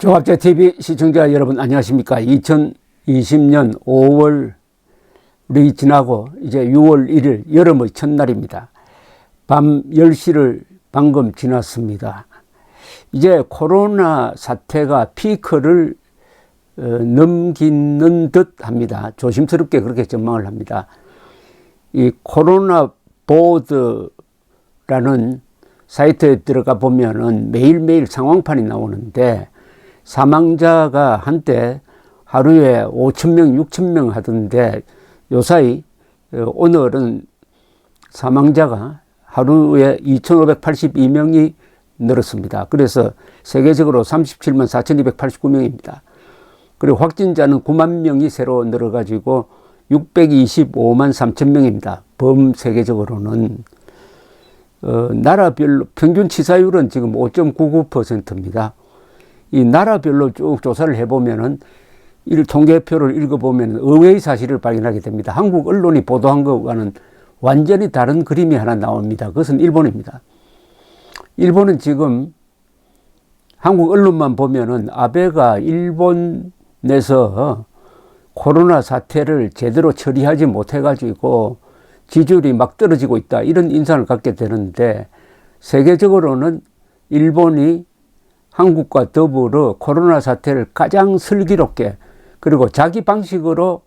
종합제TV 시청자 여러분 안녕하십니까. 2020년 5월이 지나고 이제 6월 1일 여름의 첫날입니다. 밤 10시를 방금 지났습니다. 이제 코로나 사태가 피크를 넘기는 듯 합니다. 조심스럽게 그렇게 전망을 합니다. 이 코로나 보드라는 사이트에 들어가 보면은 매일매일 상황판이 나오는데 사망자가 한때 하루에 5,000명, 6,000명 하던데 요사이 오늘은 사망자가 하루에 2,582명이 늘었습니다. 그래서 세계적으로 37만 4,289명입니다. 그리고 확진자는 9만 명이 새로 늘어가지고 625만 3천 명입니다. 세계적으로는. 나라별로 평균 치사율은 지금 5.99%입니다. 이 나라별로 쭉 조사를 해보면은 이 통계표를 읽어보면 의외의 사실을 발견하게 됩니다. 한국 언론이 보도한 것과는 완전히 다른 그림이 하나 나옵니다. 그것은 일본입니다. 일본은 지금 한국 언론만 보면은 아베가 일본에서 코로나 사태를 제대로 처리하지 못해가지고 지지율이 막 떨어지고 있다, 이런 인상을 갖게 되는데, 세계적으로는 일본이 한국과 더불어 코로나 사태를 가장 슬기롭게 그리고 자기 방식으로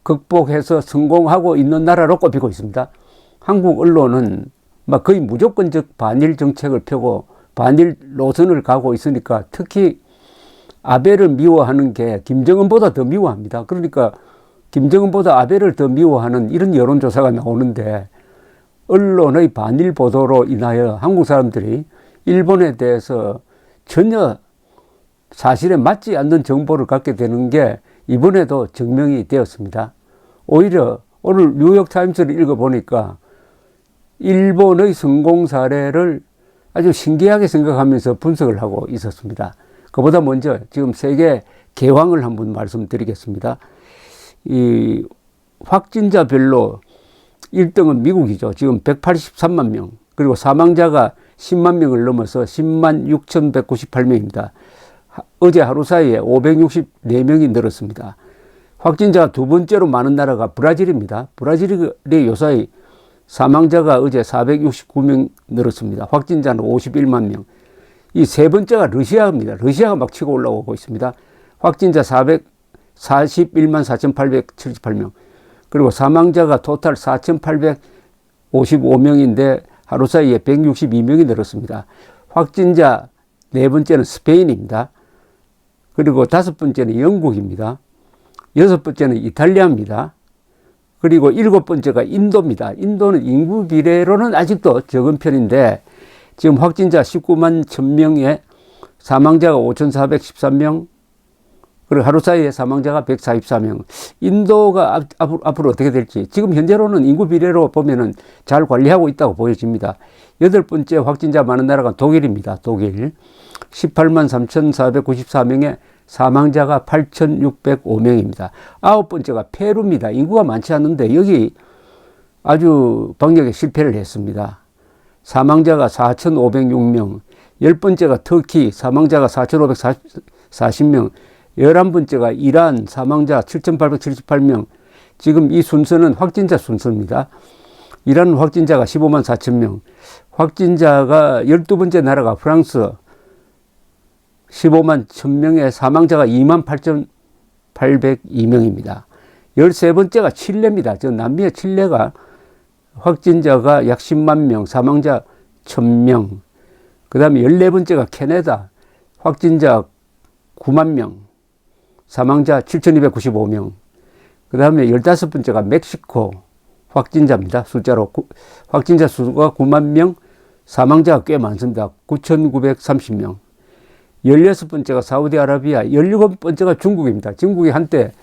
극복해서 성공하고 있는 나라로 꼽히고 있습니다. 한국 언론은 막 거의 무조건적 반일 정책을 펴고 반일 노선을 가고 있으니까 특히 아베를 미워하는 게 김정은보다 더 미워합니다. 그러니까 김정은보다 아베를 더 미워하는 이런 여론조사가 나오는데, 언론의 반일 보도로 인하여 한국 사람들이 일본에 대해서 전혀 사실에 맞지 않는 정보를 갖게 되는 게 이번에도 증명이 되었습니다. 오히려 오늘 뉴욕타임스를 읽어보니까 일본의 성공 사례를 아주 신기하게 생각하면서 분석을 하고 있었습니다. 그보다 먼저 지금 세계 개황을 한번 말씀드리겠습니다. 이 확진자별로 1등은 미국이죠. 지금 183만 명. 그리고 사망자가 10만 명을 넘어서 10만 6,198명입니다. 어제 하루 사이에 564명이 늘었습니다. 확진자가 두 번째로 많은 나라가 브라질입니다. 브라질이 요사이 사망자가 어제 469명 늘었습니다. 확진자는 51만 명. 이 세 번째가 러시아입니다. 러시아가 막 치고 올라오고 있습니다. 확진자 441만 4,878명. 그리고 사망자가 토탈 4,855명인데 하루 사이에 162명이 늘었습니다. 확진자 네 번째는 스페인입니다. 그리고 다섯 번째는 영국입니다. 여섯 번째는 이탈리아입니다. 그리고 일곱 번째가 인도입니다. 인도는 인구 비례로는 아직도 적은 편인데 지금 확진자 19만 1,000명에 사망자가 5,413명, 그리고 하루 사이에 사망자가 144명. 인도가 앞으로 어떻게 될지, 지금 현재로는 인구 비례로 보면은 잘 관리하고 있다고 보여집니다. 여덟 번째 확진자 많은 나라가 독일입니다. 독일 18만 3,494명에 사망자가 8,605명입니다. 아홉 번째가 페루입니다. 인구가 많지 않은데 여기 아주 방역에 실패를 했습니다. 사망자가 4,506명. 열 번째가 터키, 사망자가 4,540명. 11번째가 이란, 사망자 7,878명. 지금 이 순서는 확진자 순서입니다. 이란 확진자가 15만 4천명. 확진자가 12번째 나라가 프랑스 15만 1,000명에 사망자가 2만 8,802명입니다. 13번째가 칠레입니다. 저 남미의 칠레가 확진자가 약 10만 명, 사망자 1,000명. 그 다음에 14번째가 캐나다, 확진자 9만 명, 사망자 7,295명. 그 다음에 15번째가 멕시코, 확진자입니다. 숫자로. 확진자 수가 9만 명, 사망자가 꽤 많습니다. 9,930명. 16번째가 사우디아라비아, 17번째가 중국입니다. 중국이 한때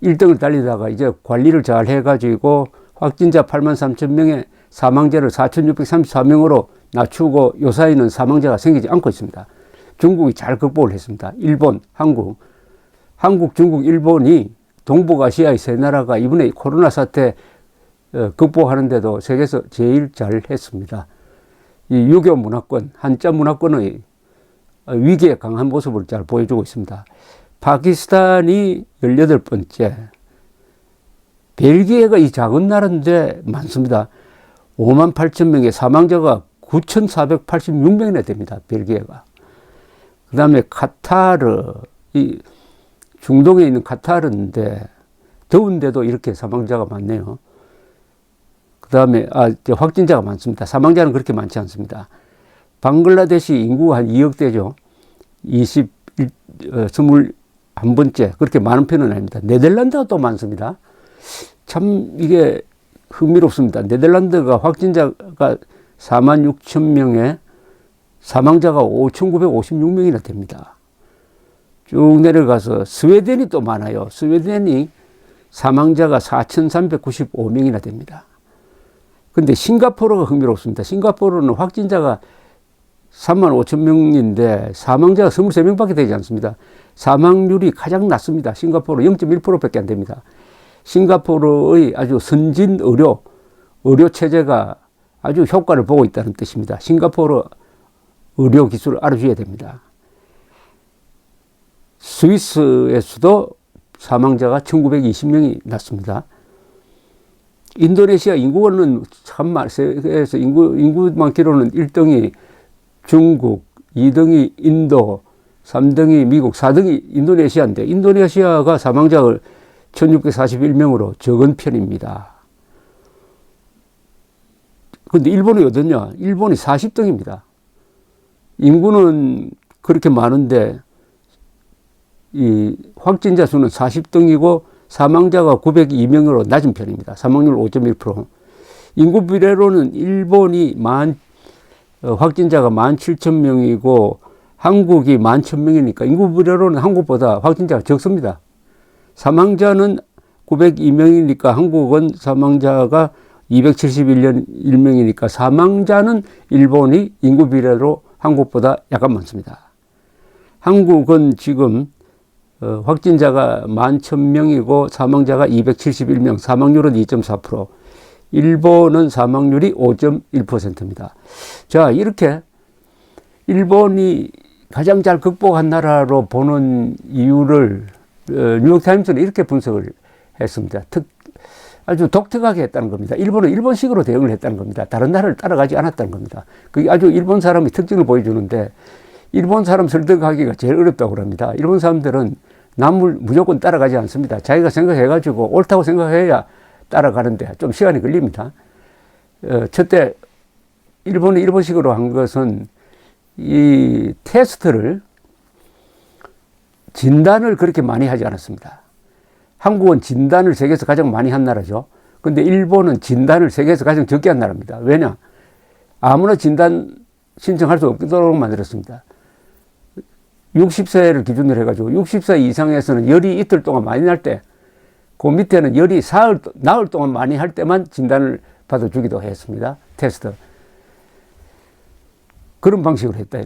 1등을 달리다가 이제 관리를 잘 해가지고 확진자 8만 3천 명에 사망자를 4,634명으로 낮추고 요사이는 사망자가 생기지 않고 있습니다. 중국이 잘 극복을 했습니다. 일본, 한국, 중국, 일본이 동북아시아의 세 나라가 이번에 코로나 사태 극복하는데도 세계에서 제일 잘 했습니다. 이 유교 문화권, 한자 문화권의 위기에 강한 모습을 잘 보여주고 있습니다. 파키스탄이 18번째, 벨기에가 이 작은 나라인데 많습니다. 5만 8천 명의 사망자가 9,486명이나 됩니다. 벨기에가. 그 다음에 카타르, 이 중동에 있는 카타르인데 더운데도 이렇게 사망자가 많네요. 그 다음에 확진자가 많습니다. 사망자는 그렇게 많지 않습니다. 방글라데시 인구가 한 2억대죠. 21번째. 그렇게 많은 편은 아닙니다. 네덜란드가 또 많습니다. 참 이게 흥미롭습니다. 네덜란드가 확진자가 4만 6천 명에 사망자가 5,956명이나 됩니다. 쭉 내려가서 스웨덴이 또 많아요. 스웨덴이 사망자가 4,395명이나 됩니다. 근데 싱가포르가 흥미롭습니다. 싱가포르는 확진자가 3만 5천 명인데 사망자가 23명밖에 되지 않습니다. 사망률이 가장 낮습니다. 싱가포르 0.1%밖에 안 됩니다. 싱가포르의 아주 선진 의료 체제가 아주 효과를 보고 있다는 뜻입니다. 싱가포르 의료 기술을 알아줘야 됩니다. 스위스에서도 사망자가 1920명이 났습니다. 인도네시아 인구는 참 많아요. 세계에서 인구 많기로는 1등이 중국, 2등이 인도, 3등이 미국, 4등이 인도네시아인데 인도네시아가 사망자가 1641명으로 적은 편입니다. 그런데 일본이 어떠냐? 일본이 40등입니다. 인구는 그렇게 많은데 이 확진자 수는 40등이고 사망자가 902명으로 낮은 편입니다. 사망률 5.1%. 인구 비례로는 일본이 확진자가 17,000명이고 한국이 11,000명이니까 인구 비례로는 한국보다 확진자가 적습니다. 사망자는 902명이니까 한국은 사망자가 271명이니까 사망자는 일본이 인구 비례로 한국보다 약간 많습니다. 한국은 지금 확진자가 11,000명이고 사망자가 271명, 사망률은 2.4%, 일본은 사망률이 5.1%입니다. 자, 이렇게 일본이 가장 잘 극복한 나라로 보는 이유를 뉴욕타임스는 이렇게 분석을 했습니다. 아주 독특하게 했다는 겁니다. 일본은 일본식으로 대응을 했다는 겁니다. 다른 나라를 따라가지 않았다는 겁니다. 그게 아주 일본 사람의 특징을 보여주는데 일본 사람 설득하기가 제일 어렵다고 합니다. 일본 사람들은 남을 무조건 따라가지 않습니다. 자기가 생각해가지고 옳다고 생각해야 따라가는데 좀 시간이 걸립니다. 첫째, 일본이 일본식으로 한 것은 이 테스트를 진단을 그렇게 많이 하지 않았습니다. 한국은 진단을 세계에서 가장 많이 한 나라죠. 근데 일본은 진단을 세계에서 가장 적게 한 나라입니다. 왜냐? 아무나 진단 신청할 수 없도록 만들었습니다. 60세를 기준으로 해가지고 60세 이상에서는 열이 이틀 동안 많이 날 때, 그 밑에는 열이 나흘 동안 많이 할 때만 진단을 받아주기도 했습니다. 테스트. 그런 방식으로 했다.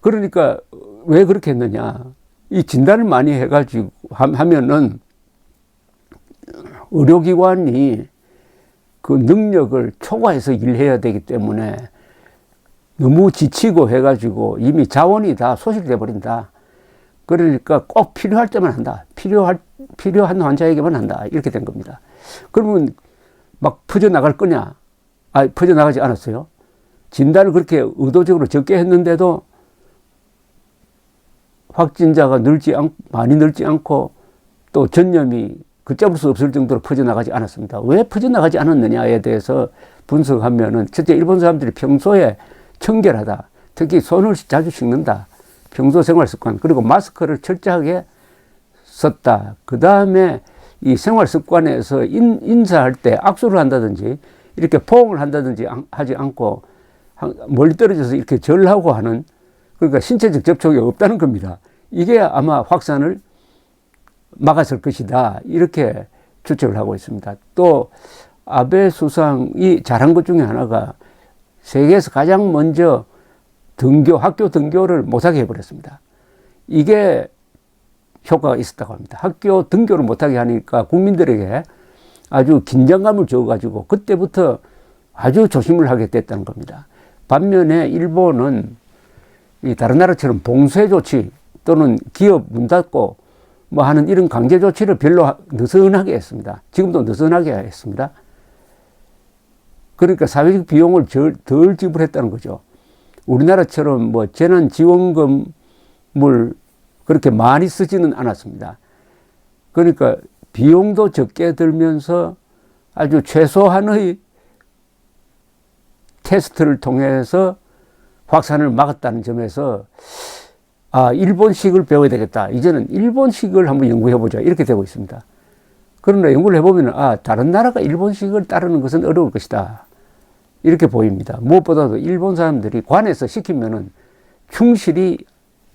그러니까 왜 그렇게 했느냐. 이 진단을 많이 해가지고 하면은 의료기관이 그 능력을 초과해서 일해야 되기 때문에 너무 지치고 해가지고 이미 자원이 다 소실돼 버린다. 그러니까 꼭 필요할 때만 한다. 필요한 환자에게만 한다. 이렇게 된 겁니다. 그러면 막 퍼져나갈 거냐? 퍼져나가지 않았어요. 진단을 그렇게 의도적으로 적게 했는데도 확진자가 많이 늘지 않고 또 전염이 걷잡을 수 없을 정도로 퍼져나가지 않았습니다. 왜 퍼져나가지 않았느냐에 대해서 분석하면은 첫째, 일본 사람들이 평소에 청결하다. 특히 손을 자주 씻는다. 평소 생활 습관. 그리고 마스크를 철저하게 썼다. 그 다음에 이 생활 습관에서 인사할 때 악수를 한다든지 이렇게 포옹을 한다든지 하지 않고 멀리 떨어져서 이렇게 절하고 하는, 그러니까 신체적 접촉이 없다는 겁니다. 이게 아마 확산을 막았을 것이다. 이렇게 추측을 하고 있습니다. 또 아베 수상이 잘한 것 중에 하나가 세계에서 가장 먼저 학교 등교를 못하게 해버렸습니다. 이게 효과가 있었다고 합니다. 학교 등교를 못하게 하니까 국민들에게 아주 긴장감을 줘가지고 그때부터 아주 조심을 하게 됐다는 겁니다. 반면에 일본은 이 다른 나라처럼 봉쇄 조치 또는 기업 문 닫고 뭐 하는 이런 강제 조치를 별로 느슨하게 했습니다. 지금도 느슨하게 했습니다. 그러니까 사회적 비용을 덜 지불했다는 거죠. 우리나라처럼 뭐 재난지원금을 그렇게 많이 쓰지는 않았습니다. 그러니까 비용도 적게 들면서 아주 최소한의 테스트를 통해서 확산을 막았다는 점에서 아, 일본식을 배워야 되겠다. 이제는 일본식을 한번 연구해보자. 이렇게 되고 있습니다. 그러나 연구를 해보면 아, 다른 나라가 일본식을 따르는 것은 어려울 것이다. 이렇게 보입니다. 무엇보다도 일본 사람들이 관에서 시키면은 충실히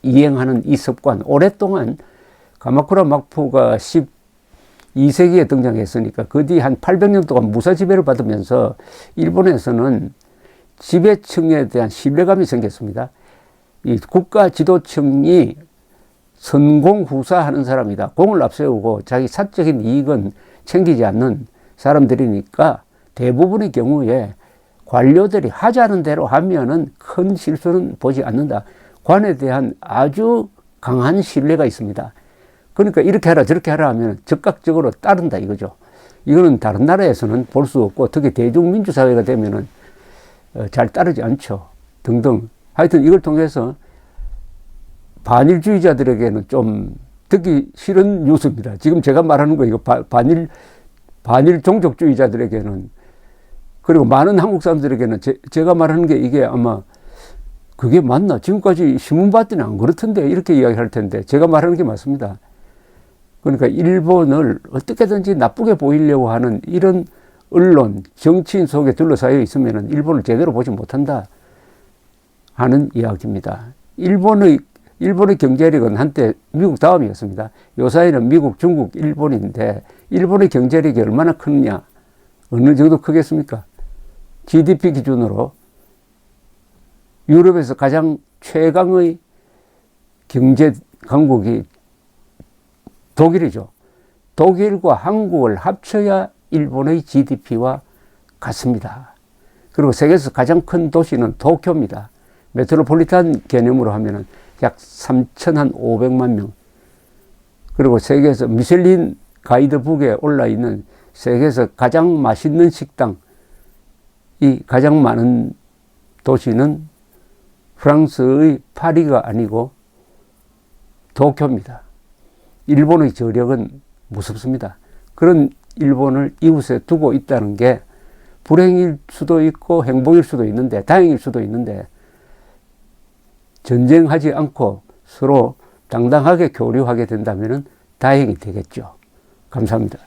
이행하는 이 습관, 오랫동안 가마쿠라 막부가 12세기에 등장했으니까 그 뒤 한 800년 동안 무사 지배를 받으면서 일본에서는 지배층에 대한 신뢰감이 생겼습니다. 이 국가 지도층이 선공후사하는 사람이다. 공을 앞세우고 자기 사적인 이익은 챙기지 않는 사람들이니까 대부분의 경우에 관료들이 하자는 대로 하면은 큰 실수는 보지 않는다. 관에 대한 아주 강한 신뢰가 있습니다. 그러니까 이렇게 하라 저렇게 하라 하면 즉각적으로 따른다 이거죠. 이거는 다른 나라에서는 볼 수 없고 특히 대중민주사회가 되면은 잘 따르지 않죠. 등등. 하여튼 이걸 통해서 반일주의자들에게는 좀 듣기 싫은 뉴스입니다. 지금 제가 말하는 거 이거 반일 종족주의자들에게는 그리고 많은 한국 사람들에게는 제가 말하는 게 이게 아마 그게 맞나? 지금까지 신문 봤더니 안 그렇던데 이렇게 이야기할 텐데 제가 말하는 게 맞습니다. 그러니까 일본을 어떻게든지 나쁘게 보이려고 하는 이런 언론, 정치인 속에 둘러싸여 있으면 일본을 제대로 보지 못한다 하는 이야기입니다. 일본의 경제력은 한때 미국 다음이었습니다. 요사이는 미국, 중국, 일본인데 일본의 경제력이 얼마나 크느냐? 어느 정도 크겠습니까? GDP 기준으로 유럽에서 가장 최강의 경제 강국이 독일이죠. 독일과 한국을 합쳐야 일본의 GDP와 같습니다. 그리고 세계에서 가장 큰 도시는 도쿄입니다. 메트로폴리탄 개념으로 하면은 약 3,500만 명. 그리고 세계에서 미슐린 가이드북에 올라 있는 세계에서 가장 맛있는 식당이 가장 많은 도시는 프랑스의 파리가 아니고 도쿄입니다. 일본의 저력은 무섭습니다. 그런 일본을 이웃에 두고 있다는 게 불행일 수도 있고 행복일 수도 있는데 다행일 수도 있는데 전쟁하지 않고 서로 당당하게 교류하게 된다면 다행이 되겠죠. 감사합니다.